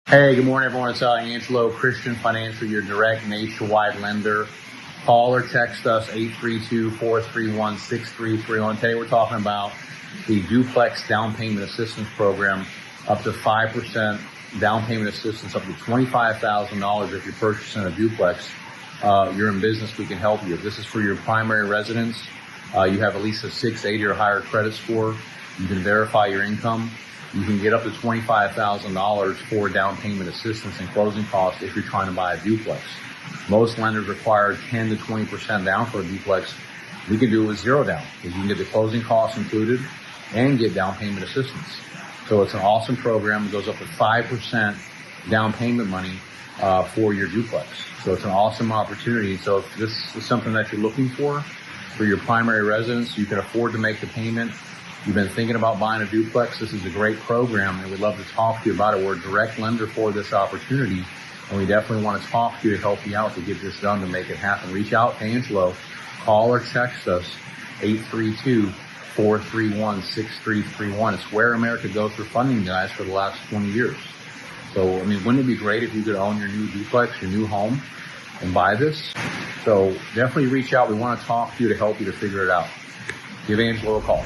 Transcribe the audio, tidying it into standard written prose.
Hey, good morning, everyone. It's Angelo Christian Financial, your direct nationwide lender. Call or text us 832-431-6331. Today we're talking about the Duplex Down Payment Assistance Program, up to 5% down payment assistance, up to $25,000 if you're purchasing a duplex. You're in business, we can help you. If this is for your primary residence, you have at least a 680 or higher credit score, you can verify your income. You can get up to $25,000 for down payment assistance and closing costs if you're trying to buy a duplex. Most lenders require 10 to 20% down for a duplex. We can do it with zero down, because you can get the closing costs included and get down payment assistance. So it's an awesome program. It goes up to 5% down payment money for your duplex. So it's an awesome opportunity. So if this is something that you're looking for your primary residence, you can afford to make the payment, you've been thinking about buying a duplex, this is a great program, and we'd love to talk to you about it. We're a direct lender for this opportunity, and we definitely want to talk to you to help you out to get this done, to make it happen. Reach out to Angelo. Call or text us 832-431-6331. It's where America goes for funding, guys, for the last 20 years. So, I mean, wouldn't it be great if you could own your new duplex, your new home, and buy this? So definitely reach out. We want to talk to you to help you to figure it out. Give Angelo a call.